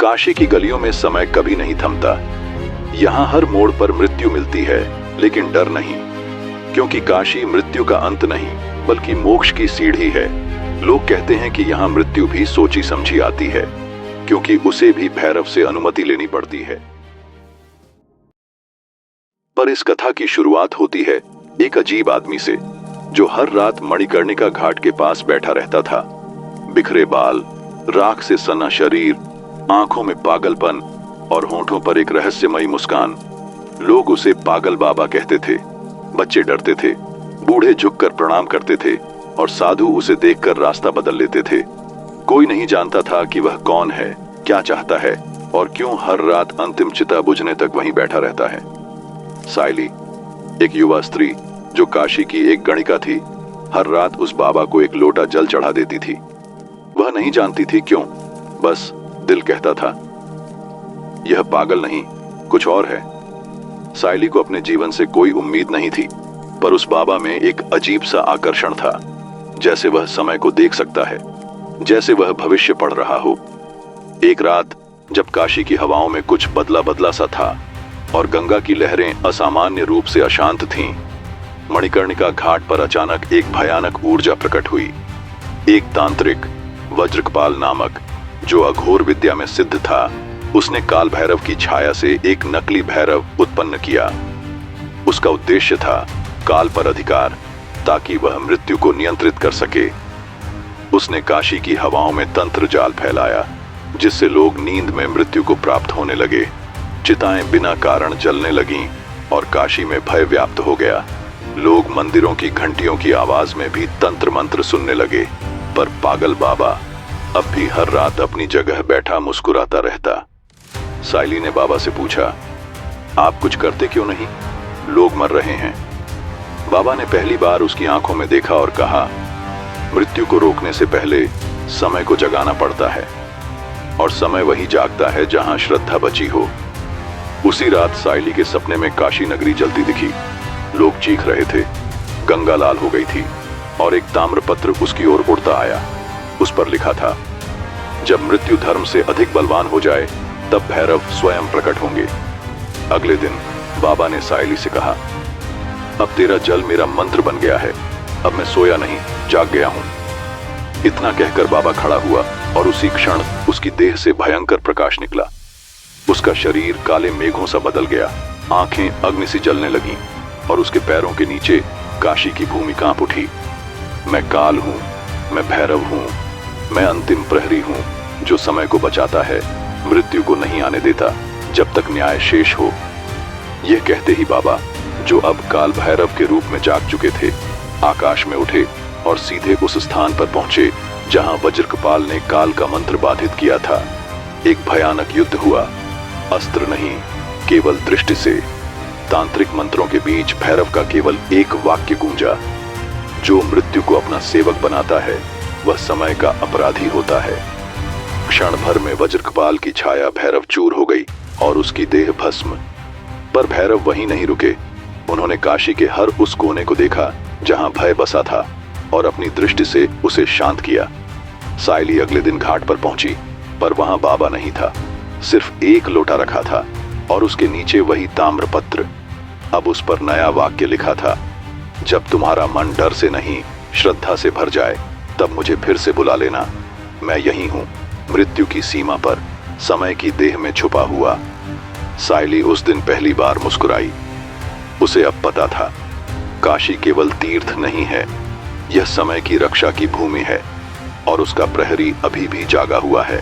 काशी की गलियों में समय कभी नहीं थमता। यहाँ हर मोड़ पर मृत्यु मिलती है, लेकिन डर नहीं, क्योंकि काशी मृत्यु का अंत नहीं बल्कि मोक्ष की सीढ़ी है। लोग कहते हैं कि यहाँ मृत्यु भी सोची समझी आती है, क्योंकि उसे भी भैरव से अनुमति लेनी पड़ती है। पर इस कथा की शुरुआत होती है एक अजीब आदमी से, जो हर रात मणिकर्णिका घाट के पास बैठा रहता था। बिखरे बाल, राख से सना शरीर, आंखों में पागलपन और होठों पर एक रहस्यमयी मुस्कान। लोग उसे पागल बाबा कहते थे। बच्चे डरते थे, बूढ़े झुककर प्रणाम करते थे और साधु उसे देखकर रास्ता बदल लेते थे। कोई नहीं जानता था कि वह कौन है, क्या चाहता है और क्यों हर रात अंतिम चिता बुझने तक वहीं बैठा रहता है। सायली, एक युवा स्त्री जो काशी की एक गणिका थी, हर रात उस बाबा को एक लोटा जल चढ़ा देती थी। वह नहीं जानती थी क्यों, बस दिल कहता था यह पागल नहीं, कुछ और है। सायली को अपने जीवन से कोई उम्मीद नहीं थी, पर उस बाबा में एक अजीब सा आकर्षण था। जैसे वह समय को देख सकता है, जैसे वह भविष्य पढ़ रहा हो। एक रात जब काशी की हवाओं में कुछ बदला बदला सा था और गंगा की लहरें असामान्य रूप से अशांत थीं, मणिकर्णिका घाट पर अचानक एक भयानक ऊर्जा प्रकट हुई। एक तांत्रिक, वज्रकपाल नामक, जो अघोर विद्या में सिद्ध था, उसने काल भैरव की छाया से एक नकली भैरव उत्पन्न किया। उसका उद्देश्य था काल पर अधिकार, ताकि वह मृत्यु को नियंत्रित कर सके। उसने काशी की हवाओं में तंत्र जाल फैलाया, जिससे लोग नींद में मृत्यु को प्राप्त होने लगे। चिताएं बिना कारण जलने लगीं और काशी में भय व्याप्त हो गया। लोग मंदिरों की घंटियों की आवाज में भी तंत्र मंत्र सुनने लगे। पर पागल बाबा अब भी हर रात अपनी जगह बैठा मुस्कुराता रहता। सायली ने बाबा से पूछा, आप कुछ करते क्यों नहीं? लोग मर रहे हैं। बाबा ने पहली बार उसकी आंखों में देखा और कहा, मृत्यु को रोकने से पहले समय को जगाना पड़ता है, और समय वही जागता है जहां श्रद्धा बची हो। उसी रात सायली के सपने में काशी नगरी जलती दिखी। लोग चीख रहे थे, गंगा लाल हो गई थी और एक ताम्रपत्र उसकी ओर उड़ता आया। उस पर लिखा था, जब मृत्यु धर्म से अधिक बलवान हो जाए तब भैरव स्वयं प्रकट होंगे। अगले दिन बाबा ने सायली से कहा, अब तेरा जल मेरा मंत्र बन गया है, अब मैं सोया नहीं, जाग गया हूं। इतना कहकर बाबा खड़ा हुआ और उसी क्षण उसकी देह से भयंकर प्रकाश निकला। उसका शरीर काले मेघों सा बदल गया, आंखें अग्नि से जलने लगीं और उसके पैरों के नीचे काशी की भूमि कांप उठी। मैं काल हूं, मैं भैरव हूं, मैं अंतिम प्रहरी हूं, जो समय को बचाता है, मृत्यु को नहीं आने देता जब तक न्याय शेष हो। यह कहते ही बाबा, जो अब काल भैरव के रूप में जाग चुके थे, आकाश में उठे और सीधे उस स्थान पर पहुंचे जहां वज्रकपाल ने काल का मंत्र बाधित किया था। एक भयानक युद्ध हुआ, अस्त्र नहीं, केवल दृष्टि से। तांत्रिक मंत्रों के बीच भैरव का केवल एक वाक्य गूंजा, जो मृत्यु को अपना सेवक बनाता है वह समय का अपराधी होता है। क्षण भर में वज्रकपाल की छाया भैरव चूर हो गई और उसकी देह भस्म। पर भैरव वहीं नहीं रुके। उन्होंने काशी के हर उस कोने को देखा जहां भय बसा था और अपनी दृष्टि से उसे शांत किया। सायली अगले दिन घाट पर पहुंची, पर वहां बाबा नहीं था। सिर्फ एक लोटा रखा था और उसके नीचे वही ताम्रपत्र। अब उस पर नया वाक्य लिखा था, जब तुम्हारा मन डर से नहीं श्रद्धा से भर जाए तब मुझे फिर से बुला लेना। मैं यही हूं, मृत्यु की सीमा पर, समय की देह में छुपा हुआ। सायली उस दिन पहली बार मुस्कुराई। उसे अब पता था, काशी केवल तीर्थ नहीं है, यह समय की रक्षा की भूमि है और उसका प्रहरी अभी भी जागा हुआ है।